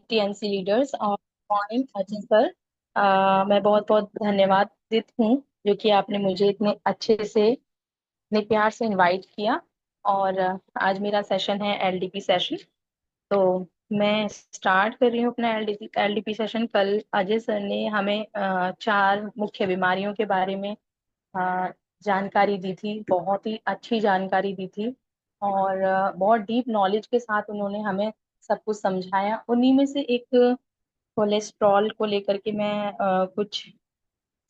TNC leaders और morning Ajay sir. मैं बहुत बहुत धन्यवादित हूँ जो कि आपने मुझे इतने अच्छे से इतने प्यार से इनवाइट किया। और आज मेरा सेशन है एलडीपी सेशन। तो मैं स्टार्ट कर रही हूँ अपना एलडीपी सेशन। कल अजय सर ने हमें 4 मुख्य बीमारियों के बारे में अ, जानकारी दी थी। बहुत ही अच्छी जानकारी दी थी और बहुत डीप नॉलेज के साथ उन्होंने हमें सब कुछ समझाया। उन्हीं में से एक कोलेस्ट्रॉल को लेकर के मैं कुछ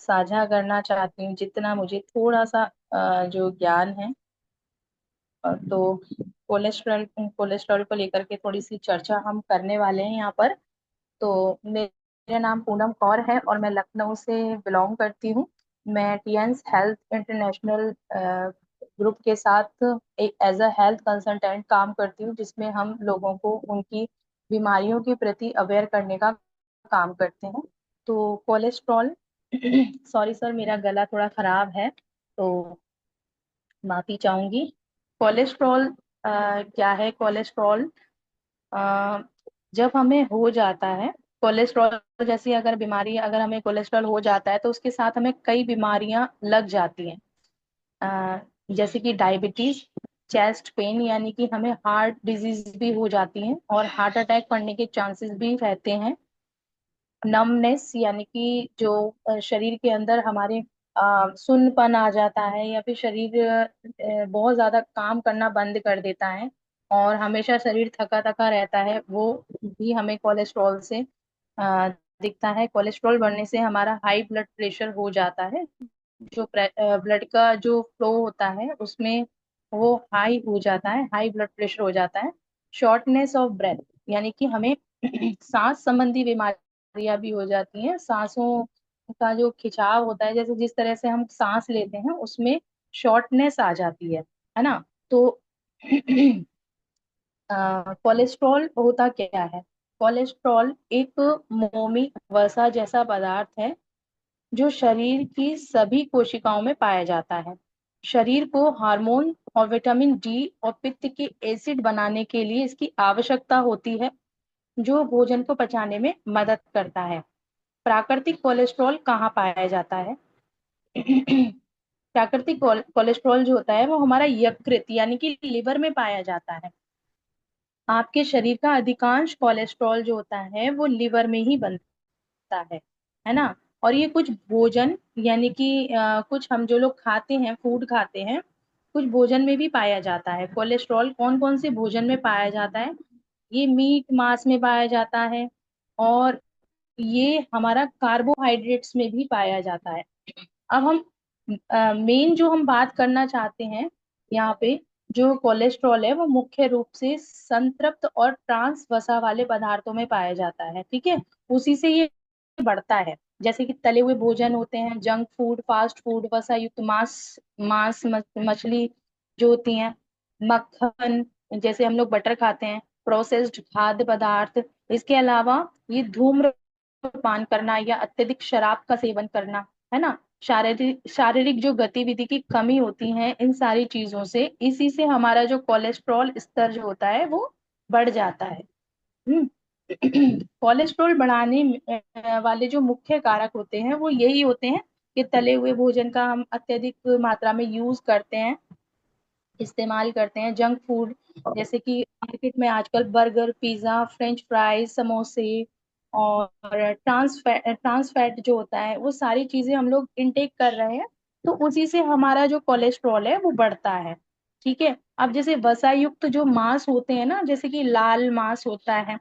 साझा करना चाहती हूँ, जितना मुझे थोड़ा सा जो ज्ञान है। तो कोलेस्ट्रॉल कोलेस्ट्रॉल को लेकर के थोड़ी सी चर्चा हम करने वाले हैं यहाँ पर। तो मेरा नाम पूनम कौर है और मैं लखनऊ से बिलोंग करती हूँ। मैं टीएंस हेल्थ इंटरनेशनल ग्रुप के साथ एक एज अ हेल्थ कंसल्टेंट काम करती हूँ, जिसमें हम लोगों को उनकी बीमारियों के प्रति अवेयर करने का काम करते हैं। तो कोलेस्ट्रॉल सॉरी सर, मेरा गला थोड़ा खराब है तो माफी चाहूंगी। कोलेस्ट्रॉल क्या है? कोलेस्ट्रॉल अ, जब हमें हो जाता है कोलेस्ट्रॉल जैसी अगर बीमारी, अगर हमें कोलेस्ट्रॉल हो जाता है तो उसके साथ हमें कई बीमारियां लग जाती हैं। जैसे कि डायबिटीज, चेस्ट पेन, यानी कि हमें हार्ट डिजीज भी हो जाती है और हार्ट अटैक पड़ने के चांसेस भी रहते हैं। नमनेस, यानी कि जो शरीर के अंदर हमारे सुन्नपन आ जाता है, या फिर शरीर बहुत ज्यादा काम करना बंद कर देता है और हमेशा शरीर थका थका रहता है, वो भी हमें कोलेस्ट्रॉल से अ, दिखता है। कोलेस्ट्रॉल बढ़ने से हमारा हाई ब्लड प्रेशर हो जाता है। जो ब्लड का जो फ्लो होता है उसमें वो हाई हो जाता है, हाई ब्लड प्रेशर हो जाता है। शॉर्टनेस ऑफ ब्रेथ, यानी कि हमें सांस संबंधी बीमारियां भी हो जाती हैं। सांसों का जो खिंचाव होता है, जैसे जिस तरह से हम सांस लेते हैं उसमें शॉर्टनेस आ जाती है ना। तो कोलेस्ट्रॉल होता क्या है? कोलेस्ट्रॉल एक मोमी वसा जैसा पदार्थ है जो शरीर की सभी कोशिकाओं में पाया जाता है। शरीर को हार्मोन और विटामिन डी और पित्त के एसिड बनाने के लिए इसकी आवश्यकता होती है, जो भोजन को पचाने में मदद करता है। प्राकृतिक कोलेस्ट्रॉल कहाँ पाया जाता है? प्राकृतिक कोलेस्ट्रॉल जो होता है वो हमारा यकृत यानी कि लिवर में पाया जाता है। आपके शरीर का अधिकांश कोलेस्ट्रॉल जो होता है वो लिवर में ही बनता है ना। और ये कुछ भोजन, यानी कि कुछ हम जो लोग खाते हैं, फूड खाते हैं, कुछ भोजन में भी पाया जाता है। कोलेस्ट्रॉल कौन कौन से भोजन में पाया जाता है? ये मीट मांस में पाया जाता है और ये हमारा कार्बोहाइड्रेट्स में भी पाया जाता है। अब हम मेन जो हम बात करना चाहते हैं यहाँ पे, जो कोलेस्ट्रॉल है वो मुख्य रूप से संतृप्त और ट्रांस वसा वाले पदार्थों में पाया जाता है, ठीक है। उसी से ये बढ़ता है। जैसे कि तले हुए भोजन होते हैं, जंक फूड, फास्ट फूड, वसा युक्त मांस मांस मछली जो होती हैं, मक्खन, जैसे हम लोग बटर खाते हैं, प्रोसेस्ड खाद्य पदार्थ। इसके अलावा ये धूम्रपान करना या अत्यधिक शराब का सेवन करना, है ना। शारीरिक शारीरिक जो गतिविधि की कमी होती है, इन सारी चीजों से, इसी से हमारा जो कोलेस्ट्रॉल स्तर जो होता है वो बढ़ जाता है। हम्म। कोलेस्ट्रॉल बढ़ाने वाले जो मुख्य कारक होते हैं वो यही होते हैं कि तले हुए भोजन का हम अत्यधिक मात्रा में यूज करते हैं, इस्तेमाल करते हैं। जंक फूड, जैसे कि मार्केट में आजकल बर्गर, पिज्जा, फ्रेंच फ्राइज, समोसे और ट्रांस फैट जो होता है, वो सारी चीजें हम लोग इनटेक कर रहे हैं। तो उसी से हमारा जो कोलेस्ट्रॉल है वो बढ़ता है, ठीक है। अब जैसे वसा युक्त जो मांस होते हैं ना, जैसे कि लाल मांस होता है,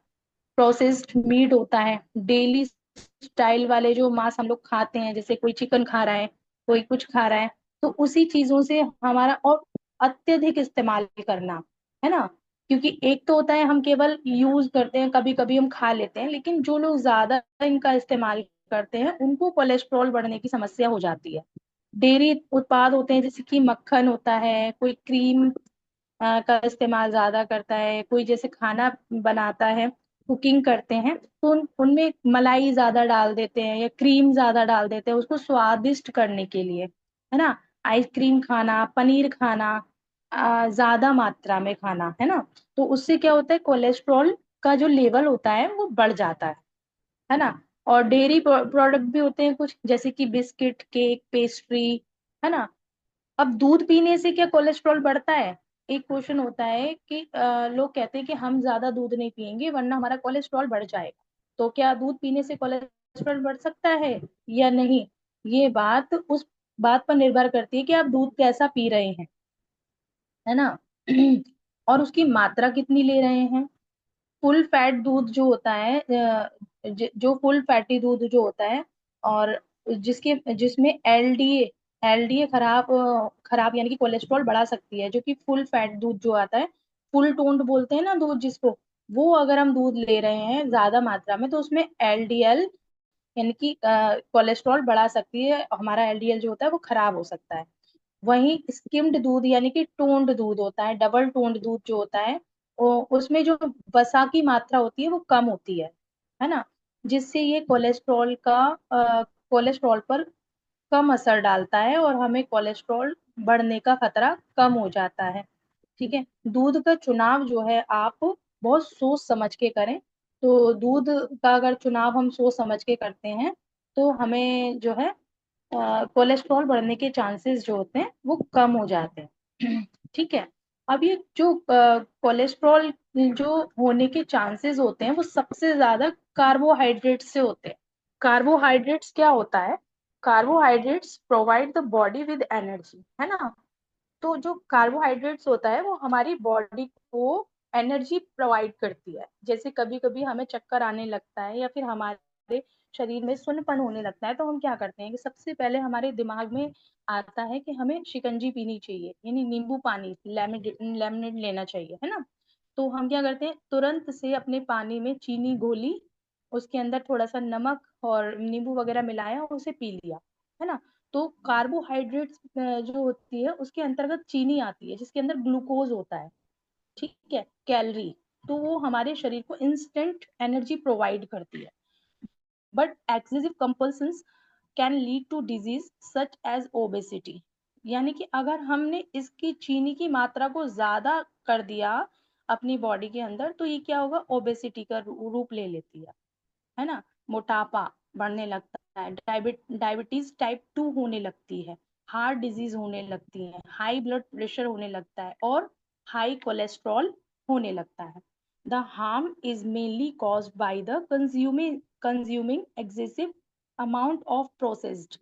प्रोसेस्ड मीट होता है, डेली स्टाइल वाले जो मांस हम लोग खाते हैं, जैसे कोई चिकन खा रहा है, कोई कुछ खा रहा है, तो उसी चीजों से हमारा और अत्यधिक इस्तेमाल करना, है ना। क्योंकि एक तो होता है हम केवल यूज करते हैं, कभी कभी हम खा लेते हैं, लेकिन जो लोग ज्यादा इनका इस्तेमाल करते हैं उनको कोलेस्ट्रॉल बढ़ने की समस्या हो जाती है। डेयरी उत्पाद होते हैं, जैसे कि मक्खन होता है, कोई क्रीम का इस्तेमाल ज्यादा करता है, कोई जैसे खाना बनाता है, कुकिंग करते हैं, तो उनमें मलाई ज्यादा डाल देते हैं या क्रीम ज्यादा डाल देते हैं उसको स्वादिष्ट करने के लिए, है ना। आइसक्रीम खाना, पनीर खाना, ज्यादा मात्रा में खाना, है ना। तो उससे क्या होता है, कोलेस्ट्रॉल का जो लेवल होता है वो बढ़ जाता है ना। और डेयरी प्रोडक्ट भी होते हैं कुछ, जैसे कि बिस्किट, केक, पेस्ट्री, है ना। अब दूध पीने से क्या कोलेस्ट्रॉल बढ़ता है? एक क्वेश्चन होता है कि लोग कहते हैं कि हम ज्यादा दूध नहीं पियेंगे वरना हमारा कोलेस्ट्रॉल बढ़ जाएगा। तो क्या दूध पीने से कोलेस्ट्रॉल बढ़ सकता है या नहीं? ये बात उस बात पर निर्भर करती है कि आप दूध कैसा पी रहे हैं, है ना। और उसकी मात्रा कितनी ले रहे हैं। फुल फैट दूध जो होता है, जो फुल फैटी दूध जो होता है, और जिसके जिसमें एलडीए एलडीए खराब यानी कि कोलेस्ट्रॉल बढ़ा सकती है, जो कि फुल फैट दूध जो आता है, फुल टोन्ड बोलते हैं ना दूध जिसको, वो अगर हम दूध ले रहे हैं ज्यादा मात्रा में तो उसमें एलडीएल यानी कि कोलेस्ट्रॉल बढ़ा सकती है, हमारा एलडीएल जो होता है वो खराब हो सकता है। वहीं स्किम्ड दूध यानी कि टोन्ड दूध होता है, डबल टोन्ड दूध जो होता है, उसमें जो वसा की मात्रा होती है वो कम होती है ना। जिससे ये कोलेस्ट्रॉल पर कम असर डालता है और हमें कोलेस्ट्रॉल बढ़ने का खतरा कम हो जाता है। ठीक है। दूध का चुनाव जो है आप बहुत सोच समझ के करें। तो दूध का अगर चुनाव हम सोच समझ के करते हैं तो हमें जो है कोलेस्ट्रॉल बढ़ने के चांसेस जो होते हैं वो कम हो जाते हैं। ठीक है। अब ये जो कोलेस्ट्रॉल जो होने के चांसेस होते हैं वो सबसे ज्यादा कार्बोहाइड्रेट से होते हैं। कार्बोहाइड्रेट्स क्या होता है? Carbohydrates provide the body with energy, है ना। तो जो कार्बोहाइड्रेट्स होता है वो हमारी बॉडी को एनर्जी प्रोवाइड करती है। जैसे कभी कभी हमें चक्कर आने लगता है या फिर हमारे शरीर में सुन्नपन होने लगता है, तो हम क्या करते हैं कि सबसे पहले हमारे दिमाग में आता है कि हमें शिकंजी पीनी चाहिए, यानी नींबू पानी, लेमनेड लेना चाहिए, है ना। तो हम क्या करते हैं, तुरंत से अपने पानी में चीनी घोली, उसके अंदर थोड़ा सा नमक और नींबू वगैरह मिलाया और उसे पी लिया, है ना। तो कार्बोहाइड्रेट्स जो होती है उसके अंतर्गत चीनी आती है जिसके अंदर ग्लूकोज होता है, ठीक है, कैलोरी। तो वो हमारे शरीर को इंस्टेंट एनर्जी प्रोवाइड करती है। But excessive compulsions can lead to disease such as obesity. यानी कि अगर हमने इसकी चीनी की मात्रा को ज्यादा कर दिया अपनी बॉडी के अंदर तो ये क्या होगा, ओबेसिटी का रूप ले लेती है ना। मोटापा बढ़ने लगता है, डायबिटीज टाइप 2 होने लगती है, हार्ट डिजीज होने लगती है, हाई ब्लड प्रेशर होने लगता है और हाई कोलेस्ट्रॉल होने लगता है। The harm is mainly caused by the consuming excessive amount of processed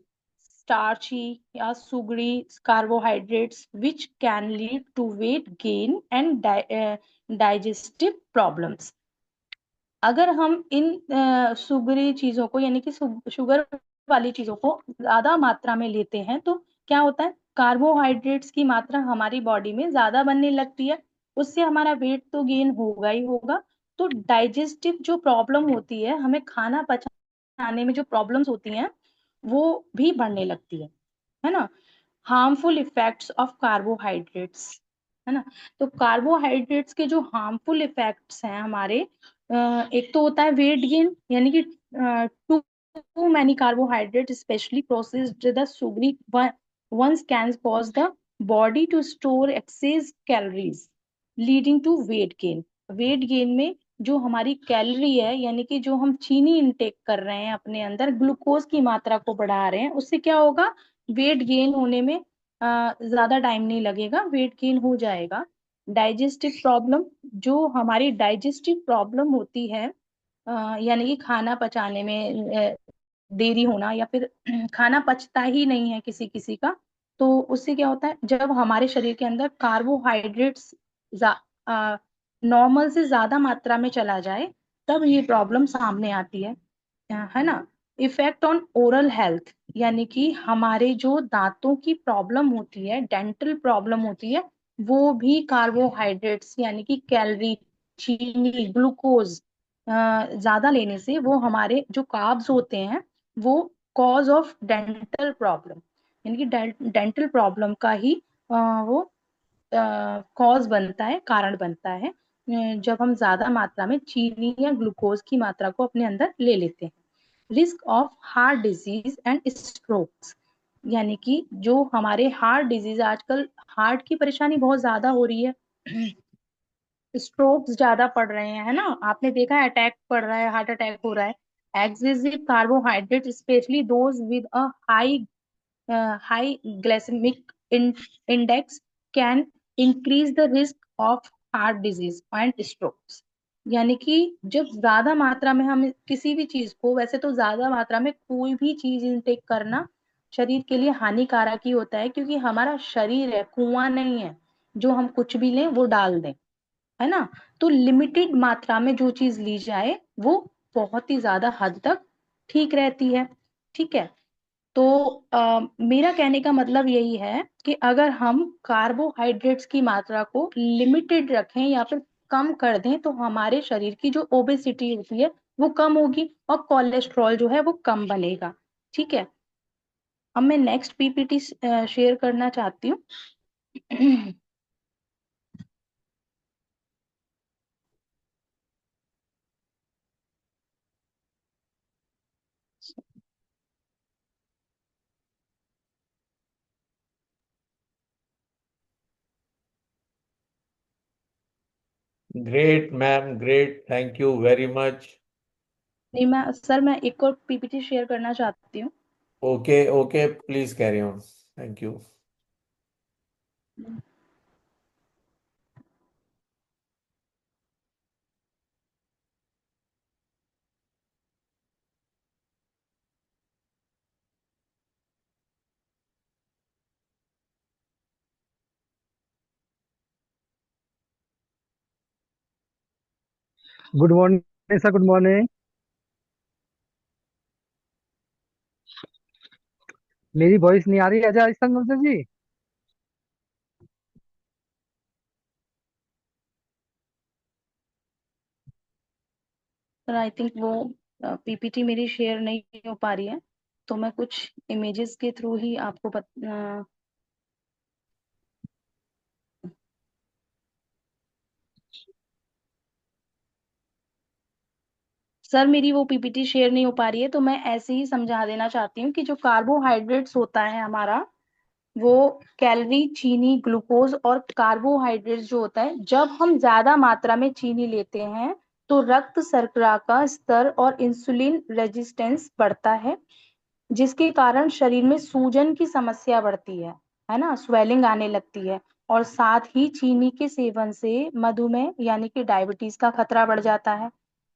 starchy या sugary carbohydrates which can lead to weight gain and digestive problems। अगर हम इन सुगरी चीजों को यानी कि शुगर वाली चीजों को ज्यादा मात्रा में लेते हैं तो क्या होता है, कार्बोहाइड्रेट्स की मात्रा हमारी बॉडी में ज्यादा बनने लगती है। उससे हमारा वेट तो गेन होगा ही होगा। तो डाइजेस्टिव जो प्रॉब्लम होती है, हमें खाना पचाने में जो प्रॉब्लम्स होती हैं वो भी बढ़ने लगती है ना। हार्मफुल इफेक्ट्स ऑफ कार्बोहाइड्रेट्स, है ना। तो कार्बोहाइड्रेट्स के जो हार्मफुल इफेक्ट्स हैं हमारे, एक तो होता है वेट गेन, यानी कि too many carbohydrate specially processed the sugary ones can cause the body to store excess calories leading to weight gain। Weight gain में जो हमारी कैलोरी है यानी कि जो हम चीनी इनटेक कर रहे हैं अपने अंदर, ग्लूकोज की मात्रा को बढ़ा रहे हैं, उससे क्या होगा, वेट गेन होने में ज्यादा टाइम नहीं लगेगा, वेट गेन हो जाएगा। डाइजेस्टिव प्रॉब्लम, जो हमारी डाइजेस्टिव प्रॉब्लम होती है, यानी कि खाना पचाने में देरी होना या फिर खाना पचता ही नहीं है किसी किसी का, तो उससे क्या होता है, जब हमारे शरीर के अंदर कार्बोहाइड्रेट्स नॉर्मल से ज्यादा मात्रा में चला जाए तब ये प्रॉब्लम सामने आती है ना। इफेक्ट ऑन ओरल हेल्थ, यानी कि हमारे जो दांतों की प्रॉब्लम होती है, डेंटल प्रॉब्लम होती है, वो भी कार्बोहाइड्रेट्स यानी कि कैलोरी, चीनी, ग्लूकोज ज्यादा लेने से, वो हमारे जो कार्ब्स होते हैं वो कॉज ऑफ डेंटल प्रॉब्लम यानी कि डेंटल प्रॉब्लम का ही वो कॉज बनता है, कारण बनता है, जब हम ज्यादा मात्रा में चीनी या ग्लूकोज की मात्रा को अपने अंदर ले लेते हैं। Risk of heart disease and strokes, यानी कि जो हमारे हार्ट डिजीज, आजकल हार्ट की परेशानी बहुत ज्यादा हो रही है। स्ट्रोक्स ज्यादा पड़ रहे हैं, है ना, आपने देखा है, अटैक पड़ रहा है, हार्ट अटैक हो रहा है। Excessive carbohydrate specially those with a high high glycemic index can increase the risk of heart disease and strokes. यानी कि जब ज्यादा मात्रा में हम किसी भी चीज को, वैसे तो ज्यादा मात्रा में कोई भी चीज इनटेक करना शरीर के लिए हानिकारक ही होता है, क्योंकि हमारा शरीर है, कुआं नहीं है जो हम कुछ भी लें वो डाल दें, है ना। तो लिमिटेड मात्रा में जो चीज ली जाए वो बहुत ही ज्यादा हद तक ठीक रहती है। ठीक है। तो मेरा कहने का मतलब यही है कि अगर हम कार्बोहाइड्रेट्स की मात्रा को लिमिटेड रखें या फिर कम कर दें तो हमारे शरीर की जो ओबेसिटी होती है वो कम होगी और कोलेस्ट्रॉल जो है वो कम बनेगा। ठीक है। अब मैं नेक्स्ट पीपीटी शेयर करना चाहती हूँ। Great, ma'am. Great. Thank you very much. नहीं, मैं सर, मैं एक और पीपीटी शेयर करना चाहती हूँ। Okay, okay. Please carry on. Thank you. Good morning sir, good morning. मेरी वॉइस नहीं आ रही अजय संगम जी? सर आई थिंक वो पीपीटी मेरी शेयर नहीं हो पा रही है, तो मैं कुछ इमेजेस के थ्रू ही आपको सर मेरी वो पीपीटी शेयर नहीं हो पा रही है, तो मैं ऐसे ही समझा देना चाहती हूँ कि जो कार्बोहाइड्रेट्स होता है हमारा, वो कैलोरी, चीनी, ग्लूकोज और कार्बोहाइड्रेट्स जो होता है, जब हम ज्यादा मात्रा में चीनी लेते हैं तो रक्त शर्करा का स्तर और इंसुलिन रेजिस्टेंस बढ़ता है, जिसके कारण शरीर में सूजन की समस्या बढ़ती है ना, स्वेलिंग आने लगती है। और साथ ही चीनी के सेवन से मधुमेह यानी कि डायबिटीज का खतरा बढ़ जाता है,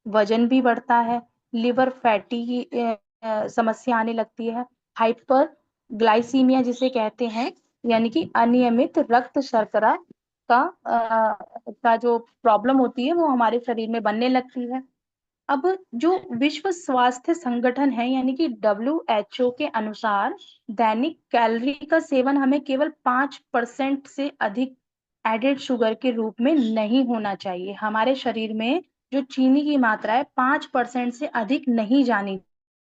वजन भी बढ़ता है, लिवर फैटी की समस्या आने लगती है, हाइपर ग्लाइसीमिया जिसे कहते हैं, यानी कि अनियमित रक्त शर्करा का जो प्रॉब्लम होती है वो हमारे शरीर में बनने लगती है। अब जो विश्व स्वास्थ्य संगठन है यानी कि WHO के अनुसार दैनिक कैलोरी का सेवन हमें केवल 5% से अधिक एडेड शुगर के रूप में नहीं होना चाहिए। हमारे शरीर में जो चीनी की मात्रा है 5% से अधिक नहीं जानी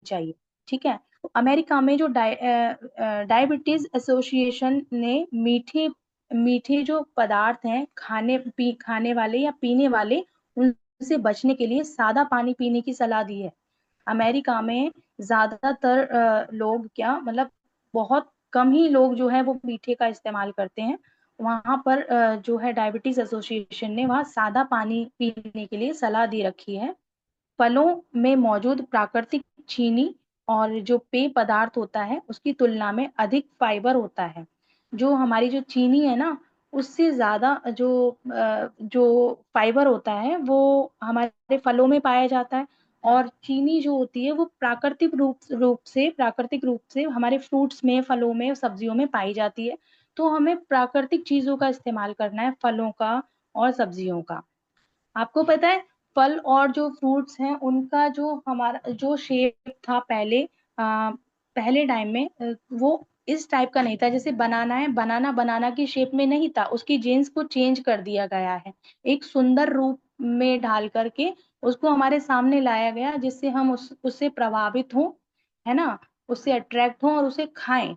चाहिए। ठीक है। तो अमेरिका में जो डायबिटीज एसोसिएशन ने मीठे मीठे जो पदार्थ हैं, खाने वाले या पीने वाले, उनसे बचने के लिए सादा पानी पीने की सलाह दी है। अमेरिका में ज्यादातर लोग क्या मतलब, बहुत कम ही लोग जो है वो मीठे का इस्तेमाल करते हैं। वहां पर जो है डायबिटीज एसोसिएशन ने वहाँ सादा पानी पीने के लिए सलाह दी रखी है। फलों में मौजूद प्राकृतिक चीनी और जो पेय पदार्थ होता है उसकी तुलना में अधिक फाइबर होता है। जो हमारी जो चीनी है ना, उससे ज्यादा जो फाइबर होता है वो हमारे फलों में पाया जाता है। और चीनी जो होती है वो प्राकृतिक रूप से हमारे फ्रूट्स में, फलों में, सब्जियों में पाई जाती है। तो हमें प्राकृतिक चीजों का इस्तेमाल करना है, फलों का और सब्जियों का। आपको पता है, फल और जो फ्रूट्स हैं उनका जो हमारा जो शेप था पहले, पहले टाइम में, वो इस टाइप का नहीं था। जैसे बनाना है, बनाना बनाना की शेप में नहीं था, उसकी जीन्स को चेंज कर दिया गया है, एक सुंदर रूप में ढाल करके उसको हमारे सामने लाया गया, जिससे हम उससे प्रभावित हों, है ना, उससे अट्रैक्ट हों और उसे खाएं।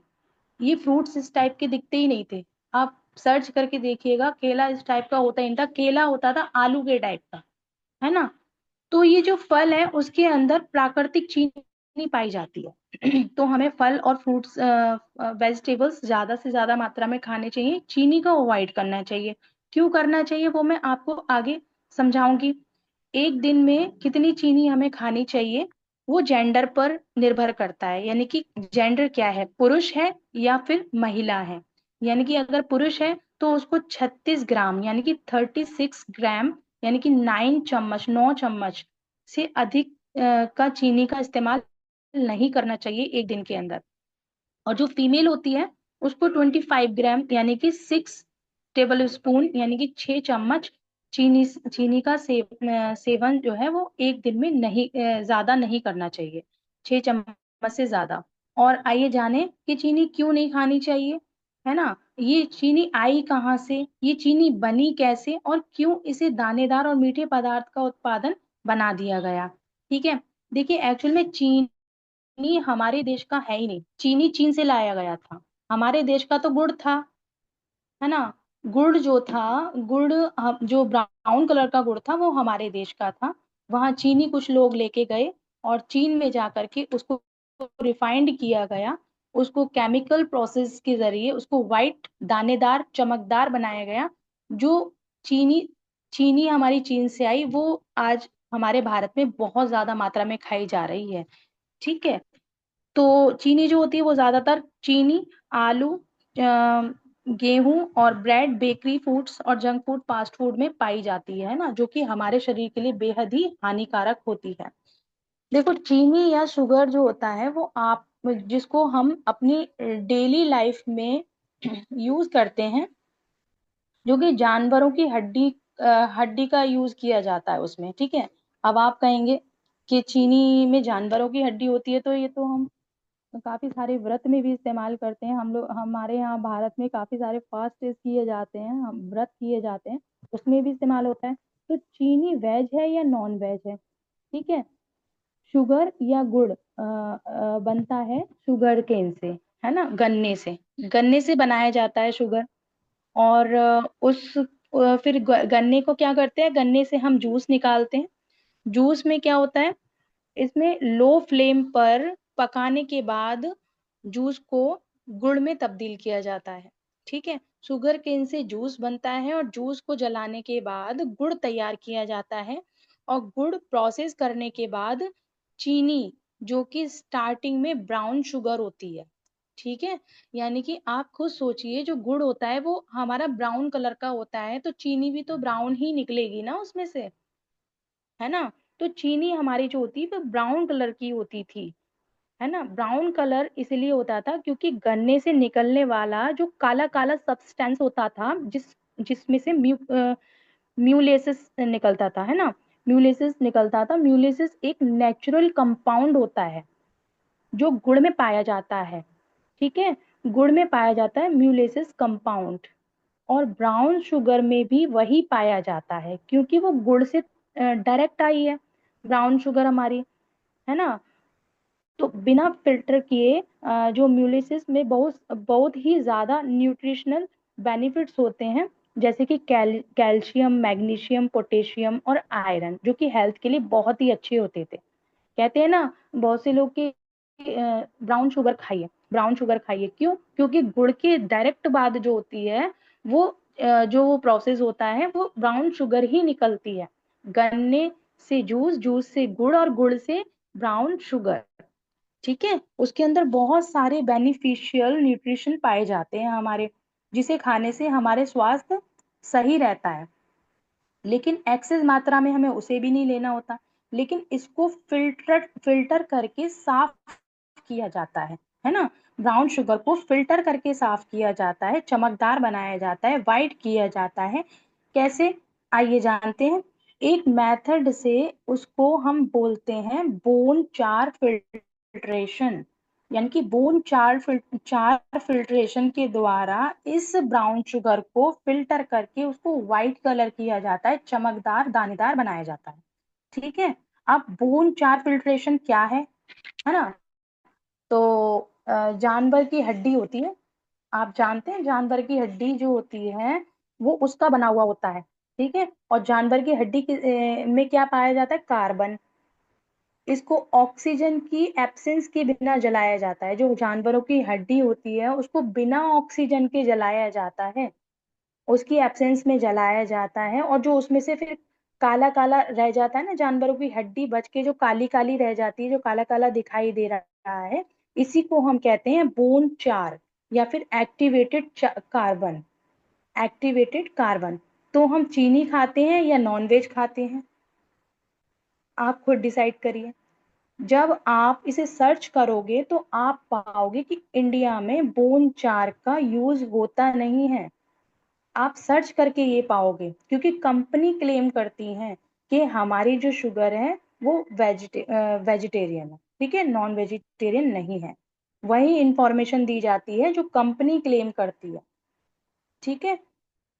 ये फ्रूट्स इस टाइप के दिखते ही नहीं थे। आप सर्च करके देखिएगा, केला इस टाइप का होता ही नहीं था, केला होता था आलू के टाइप का, है ना। तो ये जो फल है उसके अंदर प्राकृतिक चीनी पाई जाती है। तो हमें फल और फ्रूट्स, वेजिटेबल्स ज्यादा से ज्यादा मात्रा में खाने चाहिए, चीनी का अवॉइड करना चाहिए। क्यों करना चाहिए वो मैं आपको आगे समझाऊंगी। एक दिन में कितनी चीनी हमें खानी चाहिए वो जेंडर पर निर्भर करता है, यानी कि जेंडर क्या है, पुरुष है या फिर महिला है। यानी कि अगर पुरुष है तो उसको 36 ग्राम यानी कि 36 ग्राम यानी कि 9 चम्मच से अधिक का चीनी का इस्तेमाल नहीं करना चाहिए एक दिन के अंदर। और जो फीमेल होती है उसको 25 ग्राम यानी कि 6 टेबल स्पून यानी कि 6 चम्मच चीनी चीनी का सेवन जो है वो एक दिन में नहीं, ज्यादा नहीं करना चाहिए, 6 चम्मच से ज्यादा। और आइए जाने कि चीनी क्यों नहीं खानी चाहिए, है ना। ये चीनी आई कहाँ से, ये चीनी बनी कैसे, और क्यों इसे दानेदार और मीठे पदार्थ का उत्पादन बना दिया गया। ठीक है, देखिए एक्चुअल में चीनी हमारे देश का है ही नहीं, चीनी चीन से लाया गया था। हमारे देश का तो गुड़ था, है ना। गुड़ जो था, गुड़ जो ब्राउन कलर का गुड़ था वो हमारे देश का था। वहां चीनी कुछ लोग लेके गए और चीन में जाकर के उसको रिफाइंड किया गया, उसको केमिकल प्रोसेस के जरिए उसको वाइट दानेदार चमकदार बनाया गया। जो चीनी चीनी हमारी चीन से आई वो आज हमारे भारत में बहुत ज्यादा मात्रा में खाई जा रही है। ठीक है, तो चीनी जो होती है वो ज्यादातर चीनी, आलू, गेहूं और ब्रेड, बेकरी फूड्स और जंक फूड, फास्ट फूड में पाई जाती है ना, जो कि हमारे शरीर के लिए बेहद ही हानिकारक होती है। देखो चीनी या शुगर जो होता है वो आप जिसको हम अपनी डेली लाइफ में यूज करते हैं, जो कि जानवरों की हड्डी का यूज किया जाता है उसमें। ठीक है, अब आप कहेंगे कि चीनी में जानवरों की हड्डी होती है, तो ये तो हम काफी सारे व्रत में भी इस्तेमाल करते हैं हम लोग। हमारे यहाँ भारत में काफी सारे फास्ट किए जाते हैं, हम व्रत किए जाते हैं, उसमें भी इस्तेमाल होता है। तो चीनी वेज है या नॉन वेज है? ठीक है, शुगर या गुड़ बनता है शुगर केन से, है ना, गन्ने से। गन्ने से बनाया जाता है शुगर। और फिर गन्ने को क्या करते हैं, गन्ने से हम जूस निकालते हैं। जूस में क्या होता है, इसमें लो फ्लेम पर पकाने के बाद जूस को गुड़ में तब्दील किया जाता है। ठीक है, शुगर केन से जूस बनता है और जूस को जलाने के बाद गुड़ तैयार किया जाता है। और गुड़ प्रोसेस करने के बाद चीनी, जो कि स्टार्टिंग में ब्राउन शुगर होती है। ठीक है, यानी कि आप खुद सोचिए, जो गुड़ होता है वो हमारा ब्राउन कलर का होता है, तो चीनी भी तो ब्राउन ही निकलेगी ना उसमें से, है ना। तो चीनी हमारी जो होती है वो ब्राउन कलर की होती थी, है ना। ब्राउन कलर इसलिए होता था क्योंकि गन्ने से निकलने वाला जो काला काला सब्सटेंस होता था, जिसमें से म्यूलेसिस निकलता था, है ना। म्यूलेसिस निकलता था। म्यूलेसिस एक नेचुरल कंपाउंड होता है जो गुड़ में पाया जाता है। ठीक है, गुड़ में पाया जाता है म्यूलेसिस कंपाउंड। और ब्राउन शुगर में भी वही पाया जाता है क्योंकि वो गुड़ से डायरेक्ट आई है ब्राउन शुगर हमारी, है ना। तो बिना फिल्टर किए जो म्यूलिसिस में बहुत बहुत ही ज्यादा न्यूट्रिशनल बेनिफिट्स होते हैं, जैसे कि कैल्शियम, मैग्नीशियम, पोटेशियम और आयरन, जो कि हेल्थ के लिए बहुत ही अच्छे होते थे। कहते हैं ना बहुत से लोग कि ब्राउन शुगर खाइए, ब्राउन शुगर खाइए, क्यों? क्योंकि गुड़ के डायरेक्ट बाद जो होती है वो जो वो प्रोसेस होता है वो ब्राउन शुगर ही निकलती है। गन्ने से जूस, जूस से गुड़ और गुड़ से ब्राउन शुगर। ठीक है, उसके अंदर बहुत सारे बेनिफिशियल न्यूट्रिशन पाए जाते हैं हमारे, जिसे खाने से हमारे स्वास्थ्य सही रहता है। लेकिन एक्सेस मात्रा में हमें उसे भी नहीं लेना होता। लेकिन इसको फिल्टर करके साफ किया जाता है ना। ब्राउन शुगर को फिल्टर करके साफ किया जाता है, चमकदार बनाया जाता है, वाइट किया जाता है। कैसे, आइए जानते हैं। एक मेथड से उसको हम बोलते हैं बोन चार फिल्ट्रेशन, यानी कि चार फिल्ट्रेशन के द्वारा इस ब्राउन शुगर को फिल्टर करके उसको व्हाइट कलर किया जाता है, चमकदार दानेदार बनाया जाता है। ठीक है, अब बोन चार फिल्ट्रेशन क्या है ना। तो जानवर की हड्डी होती है, आप जानते हैं जानवर की हड्डी जो होती है वो उसका बना हुआ होता है। ठीक है, और जानवर की हड्डी में क्या पाया जाता है, कार्बन। इसको ऑक्सीजन की एब्सेंस के बिना जलाया जाता है। जो जानवरों की हड्डी होती है उसको बिना ऑक्सीजन के जलाया जाता है। उसकी एब्सेंस में जलाया जाता है, और जो उसमें से फिर काला काला रह जाता है ना, जानवरों की हड्डी बच के जो काली काली रह जाती है, जो काला काला दिखाई दे रहा है, इसी को हम कहते हैं बोन चार या फिर कार्बन। Activated carbon. तो हम चीनी खाते हैं या नॉनवेज खाते हैं, आप खुद डिसाइड करिए। जब आप इसे सर्च करोगे तो आप पाओगे कि इंडिया में बोन चार का यूज होता नहीं है। आप सर्च करके ये पाओगे, क्योंकि कंपनी क्लेम करती है कि हमारी जो शुगर है वो वेजिटेरियन है, ठीक है, नॉन वेजिटेरियन नहीं है। वही इंफॉर्मेशन दी जाती है जो कंपनी क्लेम करती है, ठीक है।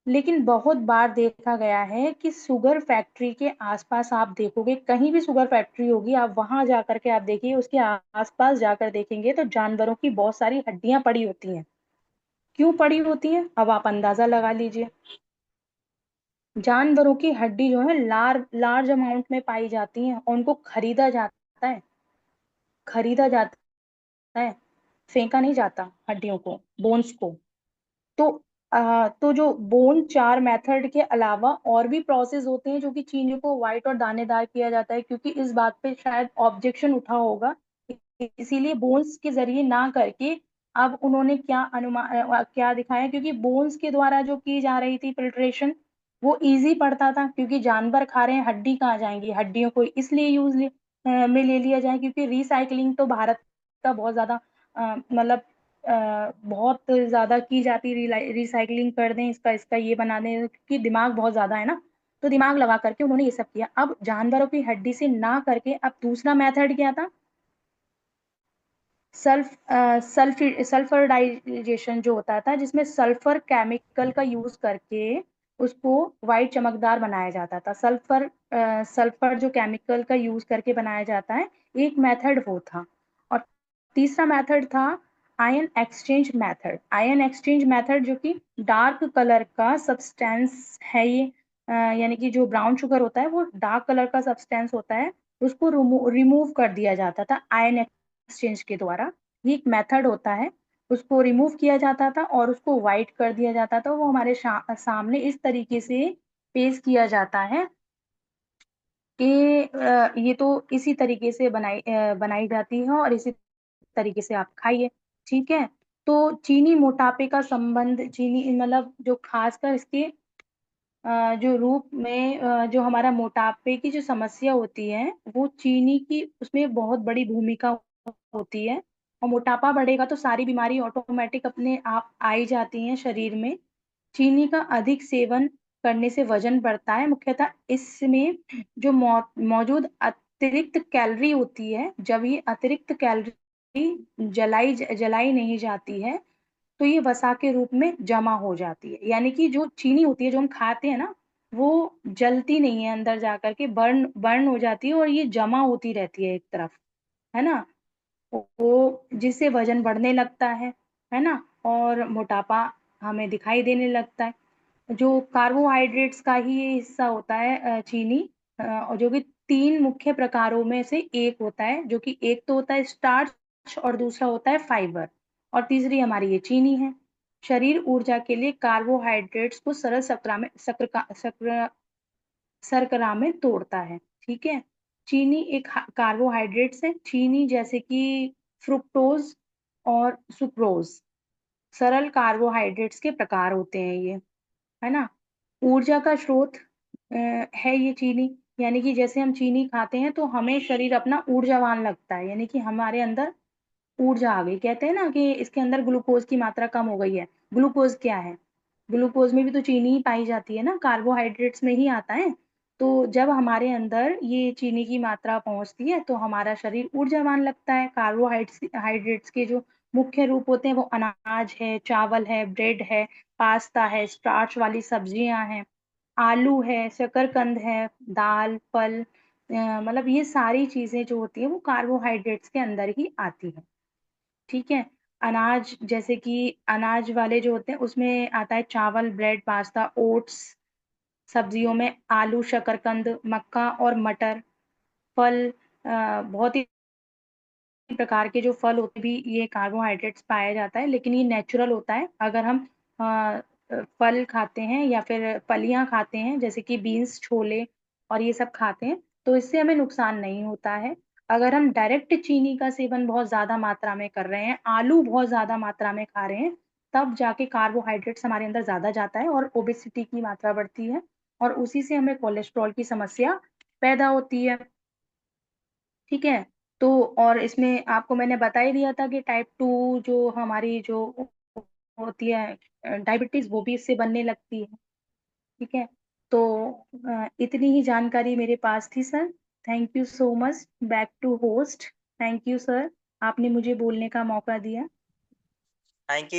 लेकिन बहुत बार देखा गया है कि शुगर फैक्ट्री के आसपास आप देखोगे, कहीं भी शुगर फैक्ट्री होगी, आप वहां जाकर के आप देखिए, उसके आसपास जाकर देखेंगे तो जानवरों की बहुत सारी हड्डियां पड़ी होती हैं। क्यों पड़ी होती हैं, अब आप अंदाजा लगा लीजिए। जानवरों की हड्डी जो है लार्ज अमाउंट में पाई जाती है, और उनको खरीदा जाता है, फेंका नहीं जाता हड्डियों को, बोन्स को। तो तो जो बोन चार मेथड के अलावा और भी प्रोसेस होते हैं जो कि चीनी को व्हाइट और दानेदार किया जाता है, क्योंकि इस बात पे शायद ऑब्जेक्शन उठा होगा, इसीलिए बोन्स के जरिए ना करके अब उन्होंने क्या दिखाया, क्योंकि बोन्स के द्वारा जो की जा रही थी फिल्ट्रेशन, वो इजी पड़ता था, क्योंकि जानवर खा रहे हैं, हड्डी कहाँ जाएंगी, हड्डियों को इसलिए में ले लिया जाए, क्योंकि रिसाइकलिंग तो भारत का बहुत ज्यादा मतलब बहुत ज्यादा की जाती, रिसाइकलिंग कर दें, इसका इसका ये बना दें, क्योंकि दिमाग बहुत ज्यादा है ना। तो दिमाग लगा करके उन्होंने ये सब किया। अब जानवरों की हड्डी से ना करके अब दूसरा मेथड क्या था, सल्फरडाइजेशन जो होता था, जिसमें सल्फर केमिकल का यूज करके उसको वाइट चमकदार बनाया जाता था। सल्फर जो केमिकल का यूज करके बनाया जाता है, एक मेथड वो था। और तीसरा मेथड था आयन एक्सचेंज मेथड, जो कि डार्क कलर का सब्सटेंस है ये, यानी कि जो ब्राउन शुगर होता है वो डार्क कलर का सब्सटेंस होता है, उसको रिमूव कर दिया जाता था आयन एक्सचेंज के द्वारा। ये एक मेथड होता है, उसको रिमूव किया जाता था और उसको वाइट कर दिया जाता था। वो हमारे सामने इस तरीके से पेश किया जाता है कि ये तो इसी तरीके से बनाई जाती है, और इसी तरीके से आप खाइए, ठीक है। तो चीनी मोटापे का संबंध, चीनी मतलब जो खासकर इसके जो रूप में जो हमारा मोटापे की जो समस्या होती है, वो चीनी की उसमें बहुत बड़ी भूमिका होती है। और मोटापा बढ़ेगा तो सारी बीमारी ऑटोमेटिक अपने आप आ ही जाती हैं शरीर में। चीनी का अधिक सेवन करने से वजन बढ़ता है, मुख्यतः इसमें जो मौजूद अतिरिक्त कैलोरी होती है, जब ये अतिरिक्त कैलोरी जलाई नहीं जाती है, तो ये वसा के रूप में जमा हो जाती है। यानी कि जो चीनी होती है जो हम खाते हैं ना, वो जलती नहीं है, अंदर जाकर के बर्न बर्न हो जाती है, और ये जमा होती रहती है एक तरफ, है ना। वो जिससे वजन बढ़ने लगता है ना, और मोटापा हमें दिखाई देने लगता है। जो कार्बोहाइड्रेट्स का ही ये हिस्सा होता है चीनी, और जो कि तीन मुख्य प्रकारों में से एक होता है, जो कि एक तो होता है स्टार्च और दूसरा होता है फाइबर, और तीसरी हमारी ये चीनी है। शरीर ऊर्जा के लिए कार्बोहाइड्रेट्स को सरल शर्करा में तोड़ता है, ठीक है। चीनी एक कार्बोहाइड्रेट्स है, चीनी जैसे कि फ्रुक्टोज और सुक्रोज सरल कार्बोहाइड्रेट्स के प्रकार होते हैं ये, है ना। ऊर्जा का स्रोत है ये चीनी, यानी कि जैसे हम चीनी खाते हैं तो हमें शरीर अपना ऊर्जावान लगता है, यानी कि हमारे अंदर ऊर्जा आ गई। कहते हैं ना कि इसके अंदर ग्लूकोज की मात्रा कम हो गई है। ग्लूकोज क्या है, ग्लूकोज में भी तो चीनी ही पाई जाती है ना, कार्बोहाइड्रेट्स में ही आता है। तो जब हमारे अंदर ये चीनी की मात्रा पहुंचती है तो हमारा शरीर ऊर्जावान लगता है। कार्बोहाइड्रेट्स के जो मुख्य रूप होते हैं वो अनाज है, चावल है, ब्रेड है, पास्ता है, स्टार्च वाली सब्जियां हैं, आलू है, शकरकंद है, दाल, फल, मतलब ये सारी चीजें जो होती है वो कार्बोहाइड्रेट्स के अंदर ही आती है, ठीक है। अनाज जैसे कि अनाज वाले जो होते हैं उसमें आता है चावल, ब्रेड, पास्ता, ओट्स। सब्जियों में आलू, शकरकंद, मक्का और मटर। फल, बहुत ही प्रकार के जो फल होते हैं भी ये कार्बोहाइड्रेट्स पाया जाता है, लेकिन ये नेचुरल होता है। अगर हम फल खाते हैं या फिर फलियां खाते हैं, जैसे कि बीन्स, छोले और ये सब खाते हैं, तो इससे हमें नुकसान नहीं होता है। अगर हम डायरेक्ट चीनी का सेवन बहुत ज्यादा मात्रा में कर रहे हैं, आलू बहुत ज्यादा मात्रा में खा रहे हैं, तब जाके कार्बोहाइड्रेट्स हमारे अंदर ज्यादा जाता है और ओबेसिटी की मात्रा बढ़ती है, और उसी से हमें कोलेस्ट्रॉल की समस्या पैदा होती है। ठीक है। तो और इसमें आपको मैंने बता ही दिया था कि टाइप 2 जो हमारी जो होती है डायबिटीज, वो भी इससे बनने लगती है। ठीक है। तो इतनी ही जानकारी मेरे पास थी sir. Thank you so much. Back to host. Thank you sir, आपने मुझे बोलने का मौका दिया। Thank you.